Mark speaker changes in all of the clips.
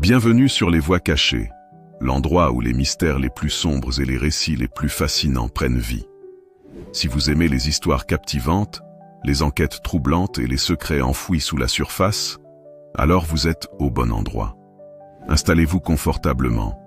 Speaker 1: Bienvenue sur les Voies cachées, l'endroit où les mystères les plus sombres et les récits les plus fascinants prennent vie. Si vous aimez les histoires captivantes, les enquêtes troublantes et les secrets enfouis sous la surface, alors vous êtes au bon endroit. Installez-vous confortablement.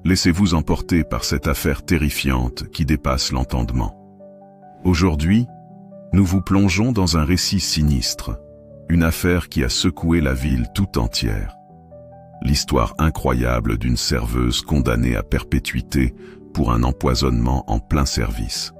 Speaker 1: Laissez-vous emporter par cette affaire terrifiante qui dépasse l'entendement. Aujourd'hui, nous vous plongeons dans un récit sinistre, une affaire qui a secoué la ville tout entière. L'histoire incroyable d'une serveuse condamnée à perpétuité pour un empoisonnement en plein service.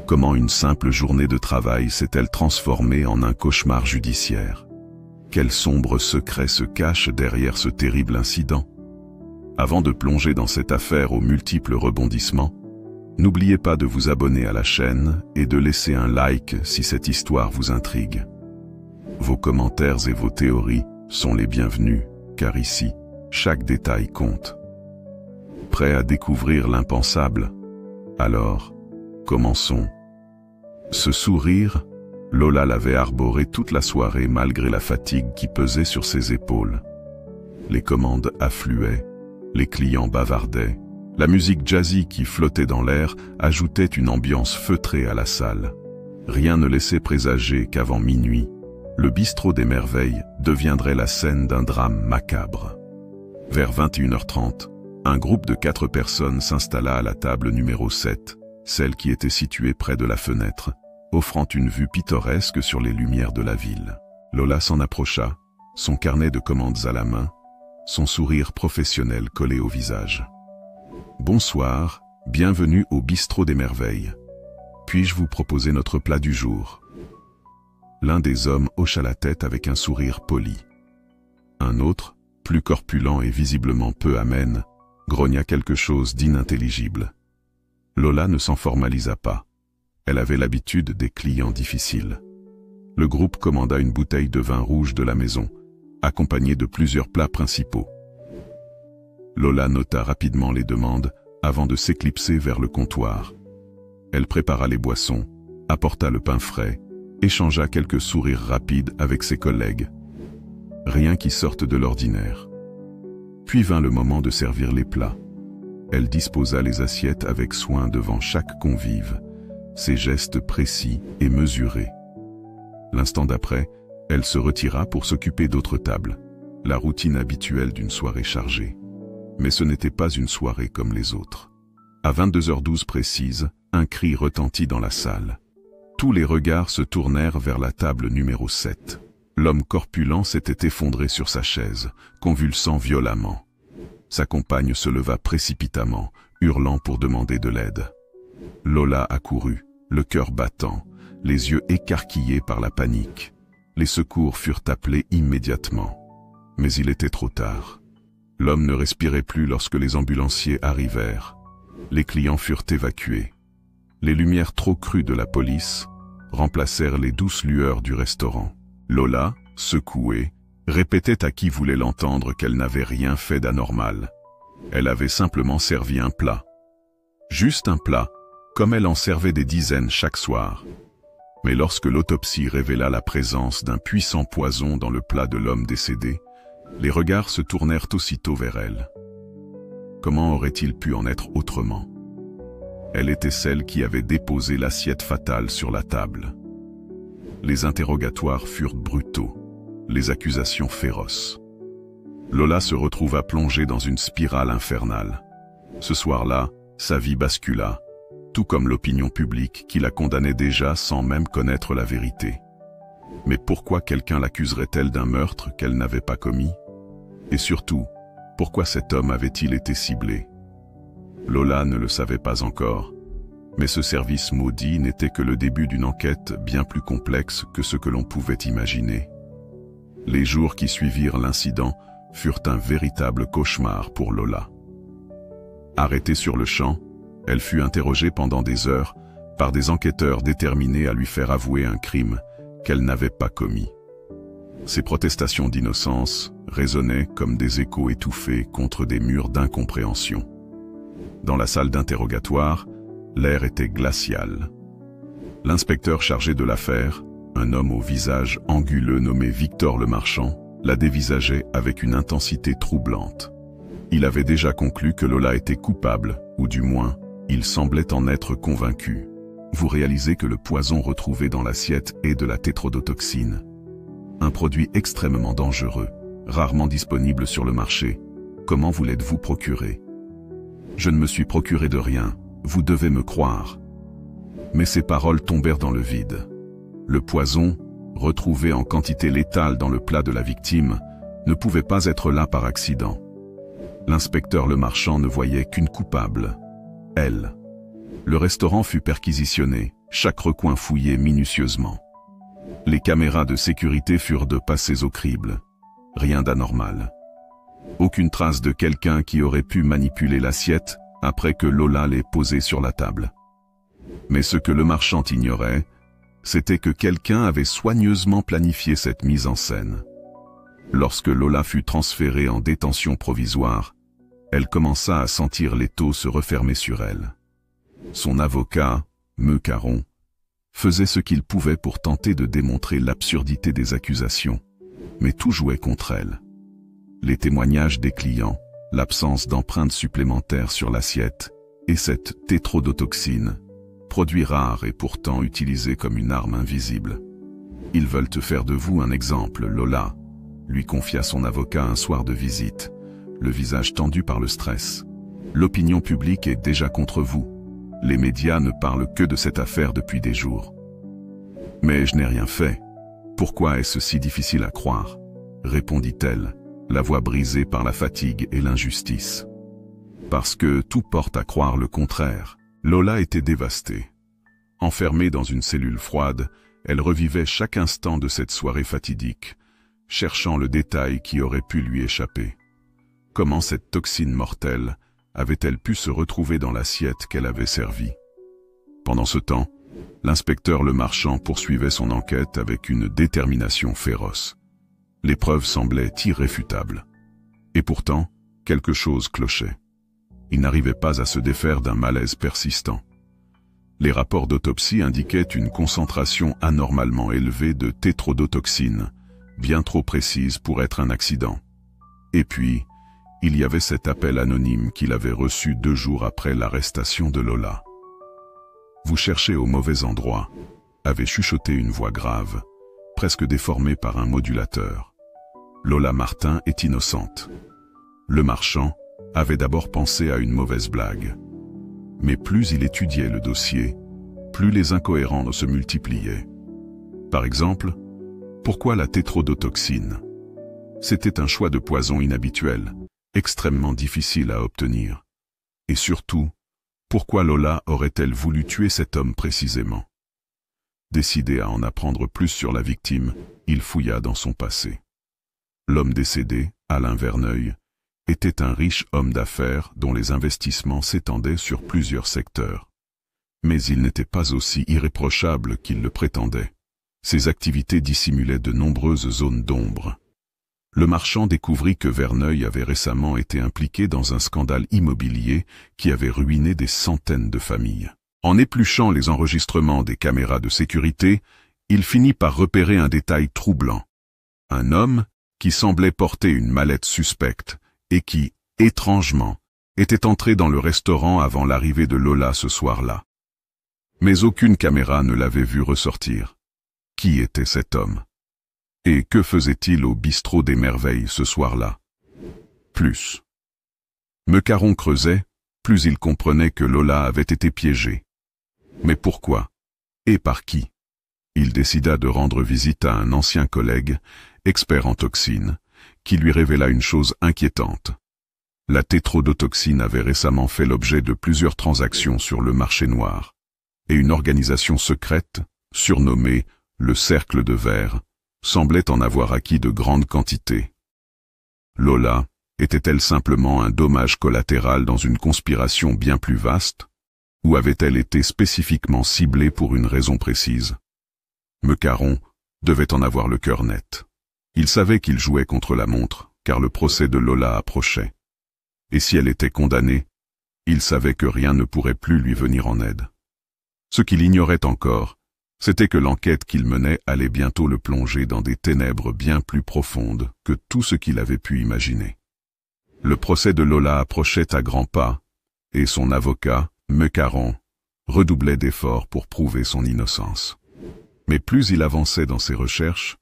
Speaker 1: Comment une simple journée de travail s'est-elle transformée en un cauchemar judiciaire? Quel sombre secret se cache derrière ce terrible incident? Avant de plonger dans cette affaire aux multiples rebondissements, n'oubliez pas de vous abonner à la chaîne et de laisser un like si cette histoire vous intrigue. Vos commentaires et vos théories sont les bienvenus, car ici, chaque détail compte. Prêt à découvrir l'impensable? Alors, commençons. Ce sourire, Lola l'avait arboré toute la soirée malgré la fatigue qui pesait sur ses épaules. Les commandes affluaient, les clients bavardaient, la musique jazzy qui flottait dans l'air ajoutait une ambiance feutrée à la salle. Rien ne laissait présager qu'avant minuit, le bistrot des merveilles deviendrait la scène d'un drame macabre. Vers 21h30, un groupe de 4 personnes s'installa à la table numéro 7, celle qui était située près de la fenêtre, offrant une vue pittoresque sur les lumières de la ville. Lola s'en approcha, son carnet de commandes à la main, son sourire professionnel collé au visage. « Bonsoir, bienvenue au bistrot des merveilles. Puis-je vous proposer notre plat du jour ?» L'un des hommes hocha la tête avec un sourire poli. Un autre, plus corpulent et visiblement peu amène, grogna quelque chose d'inintelligible. Lola ne s'en formalisa pas. Elle avait l'habitude des clients difficiles. Le groupe commanda une bouteille de vin rouge de la maison, accompagnée de plusieurs plats principaux. Lola nota rapidement les demandes avant de s'éclipser vers le comptoir. Elle prépara les boissons, apporta le pain frais, échangea quelques sourires rapides avec ses collègues. Rien qui sorte de l'ordinaire. Puis vint le moment de servir les plats. Elle disposa les assiettes avec soin devant chaque convive, ses gestes précis et mesurés. L'instant d'après, elle se retira pour s'occuper d'autres tables, la routine habituelle d'une soirée chargée. Mais ce n'était pas une soirée comme les autres. À 22h12 précise, un cri retentit dans la salle. Tous les regards se tournèrent vers la table numéro 7. L'homme corpulent s'était effondré sur sa chaise, convulsant violemment. Sa compagne se leva précipitamment, hurlant pour demander de l'aide. Lola accourut, le cœur battant, les yeux écarquillés par la panique. Les secours furent appelés immédiatement. Mais il était trop tard. L'homme ne respirait plus lorsque les ambulanciers arrivèrent. Les clients furent évacués. Les lumières trop crues de la police remplacèrent les douces lueurs du restaurant. Lola, secouée, répétait à qui voulait l'entendre qu'elle n'avait rien fait d'anormal. Elle avait simplement servi un plat. Juste un plat, comme elle en servait des dizaines chaque soir. Mais lorsque l'autopsie révéla la présence d'un puissant poison dans le plat de l'homme décédé, les regards se tournèrent aussitôt vers elle. Comment aurait-il pu en être autrement? Elle était celle qui avait déposé l'assiette fatale sur la table. Les interrogatoires furent brutaux, les accusations féroces. Lola se retrouva plongée dans une spirale infernale. Ce soir-là, sa vie bascula, tout comme l'opinion publique qui la condamnait déjà sans même connaître la vérité. Mais pourquoi quelqu'un l'accuserait-elle d'un meurtre qu'elle n'avait pas commis? Et surtout, pourquoi cet homme avait-il été ciblé? Lola ne le savait pas encore, mais ce service maudit n'était que le début d'une enquête bien plus complexe que ce que l'on pouvait imaginer. Les jours qui suivirent l'incident furent un véritable cauchemar pour Lola. Arrêtée sur le champ, elle fut interrogée pendant des heures par des enquêteurs déterminés à lui faire avouer un crime qu'elle n'avait pas commis. Ses protestations d'innocence résonnaient comme des échos étouffés contre des murs d'incompréhension. Dans la salle d'interrogatoire, l'air était glacial. L'inspecteur chargé de l'affaire, un homme au visage anguleux nommé Victor le Marchand, la dévisageait avec une intensité troublante. Il avait déjà conclu que Lola était coupable, ou du moins, il semblait en être convaincu. Vous réalisez que le poison retrouvé dans l'assiette est de la tétrodotoxine. Un produit extrêmement dangereux, rarement disponible sur le marché. Comment vous l'êtes-vous procuré? Je ne me suis procuré de rien, vous devez me croire. Mais ces paroles tombèrent dans le vide. Le poison, retrouvé en quantité létale dans le plat de la victime, ne pouvait pas être là par accident. L'inspecteur Lemarchand ne voyait qu'une coupable, elle. Le restaurant fut perquisitionné, chaque recoin fouillé minutieusement. Les caméras de sécurité furent passées au crible. Rien d'anormal. Aucune trace de quelqu'un qui aurait pu manipuler l'assiette après que Lola l'ait posée sur la table. Mais ce que Lemarchand ignorait, c'était que quelqu'un avait soigneusement planifié cette mise en scène. Lorsque Lola fut transférée en détention provisoire, elle commença à sentir l'étau se refermer sur elle. Son avocat, Meucaron, faisait ce qu'il pouvait pour tenter de démontrer l'absurdité des accusations, mais tout jouait contre elle. Les témoignages des clients, l'absence d'empreintes supplémentaires sur l'assiette, et cette tétrodotoxine, produit rare et pourtant utilisé comme une arme invisible. Ils veulent te faire de vous un exemple, Lola, lui confia son avocat un soir de visite, le visage tendu par le stress. L'opinion publique est déjà contre vous. Les médias ne parlent que de cette affaire depuis des jours. Mais je n'ai rien fait. Pourquoi est-ce si difficile à croire? Répondit-elle, la voix brisée par la fatigue et l'injustice. Parce que tout porte à croire le contraire. Lola était dévastée. Enfermée dans une cellule froide, elle revivait chaque instant de cette soirée fatidique, cherchant le détail qui aurait pu lui échapper. Comment cette toxine mortelle avait-elle pu se retrouver dans l'assiette qu'elle avait servie? Pendant ce temps, l'inspecteur Lemarchand poursuivait son enquête avec une détermination féroce. Les preuves semblaient irréfutables. Et pourtant, quelque chose clochait. Il n'arrivait pas à se défaire d'un malaise persistant. Les rapports d'autopsie indiquaient une concentration anormalement élevée de tétrodotoxine, bien trop précise pour être un accident. Et puis, il y avait cet appel anonyme qu'il avait reçu 2 jours après l'arrestation de Lola. « Vous cherchez au mauvais endroit », avait chuchoté une voix grave, presque déformée par un modulateur. Lola Martin est innocente. Lemarchand avait d'abord pensé à une mauvaise blague. Mais plus il étudiait le dossier, plus les incohérences se multipliaient. Par exemple, pourquoi la tétrodotoxine? C'était un choix de poison inhabituel, extrêmement difficile à obtenir. Et surtout, pourquoi Lola aurait-elle voulu tuer cet homme précisément? Décidé à en apprendre plus sur la victime, il fouilla dans son passé. L'homme décédé, Alain Verneuil, était un riche homme d'affaires dont les investissements s'étendaient sur plusieurs secteurs. Mais il n'était pas aussi irréprochable qu'il le prétendait. Ses activités dissimulaient de nombreuses zones d'ombre. Lemarchand découvrit que Verneuil avait récemment été impliqué dans un scandale immobilier qui avait ruiné des centaines de familles. En épluchant les enregistrements des caméras de sécurité, il finit par repérer un détail troublant. Un homme qui semblait porter une mallette suspecte et qui, étrangement, était entré dans le restaurant avant l'arrivée de Lola ce soir-là. Mais aucune caméra ne l'avait vu ressortir. Qui était cet homme? Et que faisait-il au bistrot des Merveilles ce soir-là? Plus Meucaron creusait, plus il comprenait que Lola avait été piégée. Mais pourquoi? Et par qui? Il décida de rendre visite à un ancien collègue, expert en toxines, qui lui révéla une chose inquiétante. La tétrodotoxine avait récemment fait l'objet de plusieurs transactions sur le marché noir, et une organisation secrète, surnommée le Cercle de Verre, semblait en avoir acquis de grandes quantités. Lola était-elle simplement un dommage collatéral dans une conspiration bien plus vaste, ou avait-elle été spécifiquement ciblée pour une raison précise? Meucaron devait en avoir le cœur net. Il savait qu'il jouait contre la montre, car le procès de Lola approchait. Et si elle était condamnée, il savait que rien ne pourrait plus lui venir en aide. Ce qu'il ignorait encore, C'était que l'enquête qu'il menait allait bientôt le plonger dans des ténèbres bien plus profondes que tout ce qu'il avait pu imaginer. Le procès de Lola approchait à grands pas, et son avocat, Mecaron, redoublait d'efforts pour prouver son innocence. Mais plus il avançait dans ses recherches,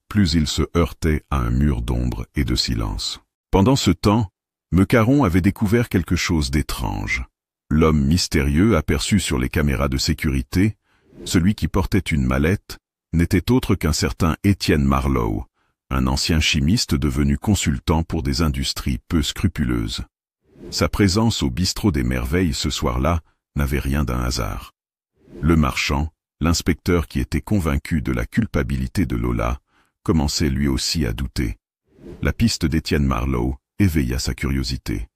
Speaker 1: plus il se heurtait à un mur d'ombre et de silence. Pendant ce temps, Mecaron avait découvert quelque chose d'étrange. L'homme mystérieux aperçu sur les caméras de sécurité, celui qui portait une mallette, n'était autre qu'un certain Étienne Marlowe, un ancien chimiste devenu consultant pour des industries peu scrupuleuses. Sa présence au bistrot des Merveilles ce soir-là n'avait rien d'un hasard. Le marchand, l'inspecteur qui était convaincu de la culpabilité de Lola, commençait lui aussi à douter. La piste d'Étienne Marlowe éveilla sa curiosité.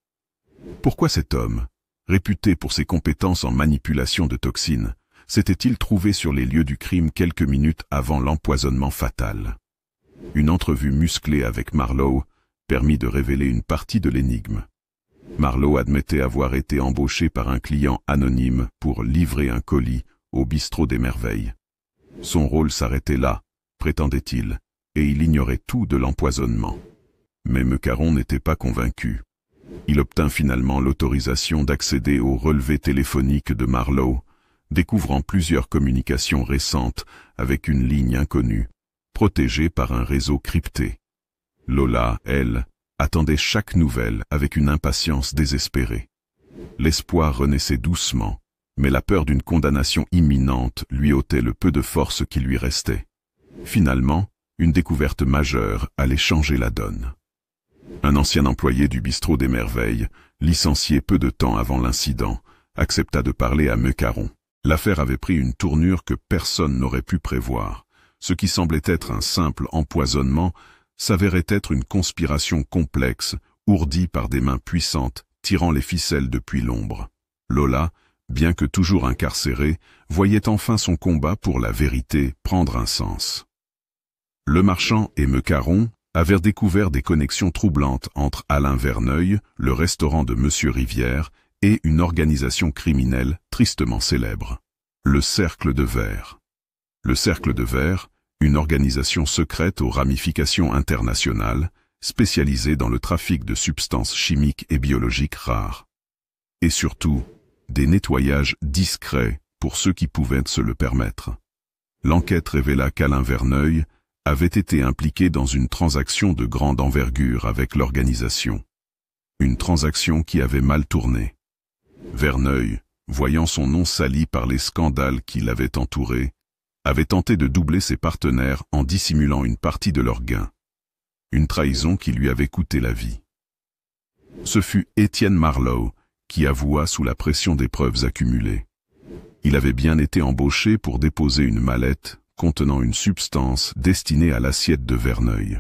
Speaker 1: Pourquoi cet homme, réputé pour ses compétences en manipulation de toxines, s'était-il trouvé sur les lieux du crime quelques minutes avant l'empoisonnement fatal? Une entrevue musclée avec Marlowe permit de révéler une partie de l'énigme. Marlowe admettait avoir été embauché par un client anonyme pour livrer un colis au bistrot des Merveilles. Son rôle s'arrêtait là, prétendait-il, et il ignorait tout de l'empoisonnement. Mais Mecaron n'était pas convaincu. Il obtint finalement l'autorisation d'accéder au relevé téléphonique de Marlowe, découvrant plusieurs communications récentes avec une ligne inconnue, protégée par un réseau crypté. Lola, elle, attendait chaque nouvelle avec une impatience désespérée. L'espoir renaissait doucement, mais la peur d'une condamnation imminente lui ôtait le peu de force qui lui restait. Finalement, une découverte majeure allait changer la donne. Un ancien employé du bistrot des Merveilles, licencié peu de temps avant l'incident, accepta de parler à Mecaron. L'affaire avait pris une tournure que personne n'aurait pu prévoir. Ce qui semblait être un simple empoisonnement s'avérait être une conspiration complexe, ourdie par des mains puissantes, tirant les ficelles depuis l'ombre. Lola, bien que toujours incarcérée, voyait enfin son combat pour la vérité prendre un sens. Le marchand et Mecaron avaient découvert des connexions troublantes entre Alain Verneuil, le restaurant de Monsieur Rivière, et une organisation criminelle tristement célèbre, le Cercle de Verre. Le Cercle de Verre, une organisation secrète aux ramifications internationales, spécialisée dans le trafic de substances chimiques et biologiques rares. Et surtout, des nettoyages discrets pour ceux qui pouvaient se le permettre. L'enquête révéla qu'Alain Verneuil avait été impliqué dans une transaction de grande envergure avec l'organisation. Une transaction qui avait mal tourné. Verneuil, voyant son nom sali par les scandales qui l'avaient entouré, avait tenté de doubler ses partenaires en dissimulant une partie de leurs gains. Une trahison qui lui avait coûté la vie. Ce fut Étienne Marlowe qui avoua sous la pression des preuves accumulées. Il avait bien été embauché pour déposer une mallette contenant une substance destinée à l'assiette de Verneuil.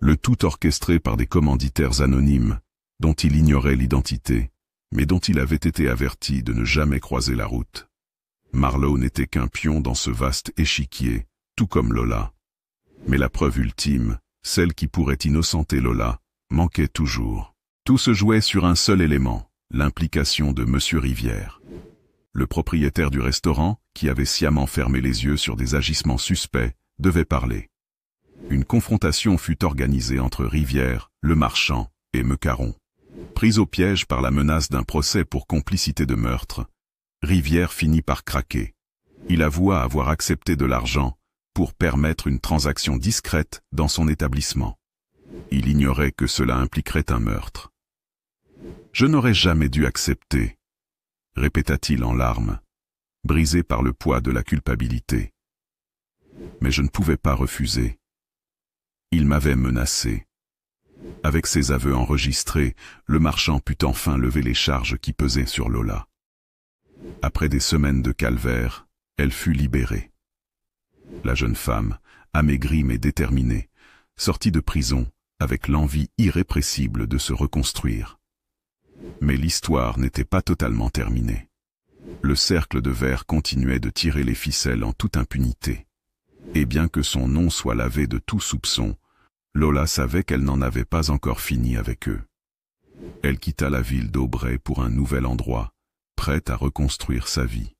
Speaker 1: Le tout orchestré par des commanditaires anonymes, dont il ignorait l'identité, mais dont il avait été averti de ne jamais croiser la route. Marlowe n'était qu'un pion dans ce vaste échiquier, tout comme Lola. Mais la preuve ultime, celle qui pourrait innocenter Lola, manquait toujours. Tout se jouait sur un seul élément, l'implication de Monsieur Rivière. Le propriétaire du restaurant, qui avait sciemment fermé les yeux sur des agissements suspects, devait parler. Une confrontation fut organisée entre Rivière, le marchand, et Mecaron. Pris au piège par la menace d'un procès pour complicité de meurtre, Rivière finit par craquer. Il avoua avoir accepté de l'argent pour permettre une transaction discrète dans son établissement. Il ignorait que cela impliquerait un meurtre. « Je n'aurais jamais dû accepter », répéta-t-il en larmes, brisé par le poids de la culpabilité. Mais je ne pouvais pas refuser. Il m'avait menacé. Avec ses aveux enregistrés, le marchand put enfin lever les charges qui pesaient sur Lola. Après des semaines de calvaire, elle fut libérée. La jeune femme, amaigrie mais déterminée, sortit de prison avec l'envie irrépressible de se reconstruire. Mais l'histoire n'était pas totalement terminée. Le Cercle de Verre continuait de tirer les ficelles en toute impunité. Et bien que son nom soit lavé de tout soupçon, Lola savait qu'elle n'en avait pas encore fini avec eux. Elle quitta la ville d'Aubray pour un nouvel endroit, prête à reconstruire sa vie.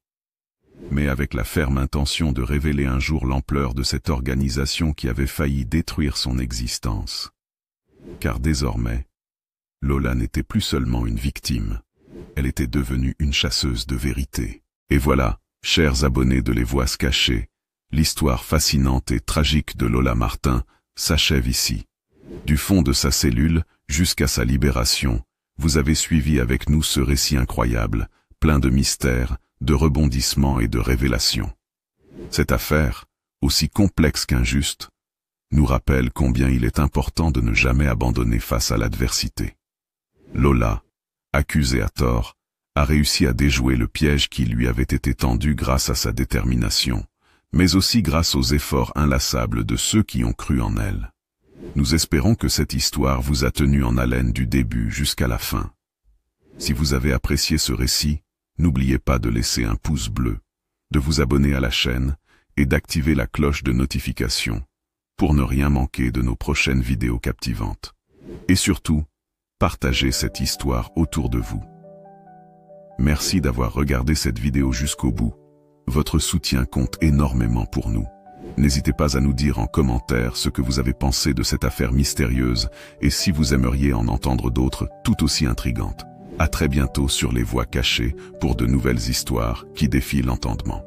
Speaker 1: mais avec la ferme intention de révéler un jour l'ampleur de cette organisation qui avait failli détruire son existence. Car désormais, Lola n'était plus seulement une victime, elle était devenue une chasseuse de vérité. Et voilà, chers abonnés de Les Voix cachées, l'histoire fascinante et tragique de Lola Martin s'achève ici. Du fond de sa cellule jusqu'à sa libération, vous avez suivi avec nous ce récit incroyable, plein de mystères, de rebondissements et de révélations. Cette affaire, aussi complexe qu'injuste, nous rappelle combien il est important de ne jamais abandonner face à l'adversité. Lola, accusée à tort, a réussi à déjouer le piège qui lui avait été tendu grâce à sa détermination, mais aussi grâce aux efforts inlassables de ceux qui ont cru en elle. Nous espérons que cette histoire vous a tenu en haleine du début jusqu'à la fin. Si vous avez apprécié ce récit, n'oubliez pas de laisser un pouce bleu, de vous abonner à la chaîne et d'activer la cloche de notification pour ne rien manquer de nos prochaines vidéos captivantes. Et surtout, partagez cette histoire autour de vous. Merci d'avoir regardé cette vidéo jusqu'au bout. Votre soutien compte énormément pour nous. N'hésitez pas à nous dire en commentaire ce que vous avez pensé de cette affaire mystérieuse et si vous aimeriez en entendre d'autres tout aussi intrigantes. À très bientôt sur Les Voix cachées pour de nouvelles histoires qui défient l'entendement.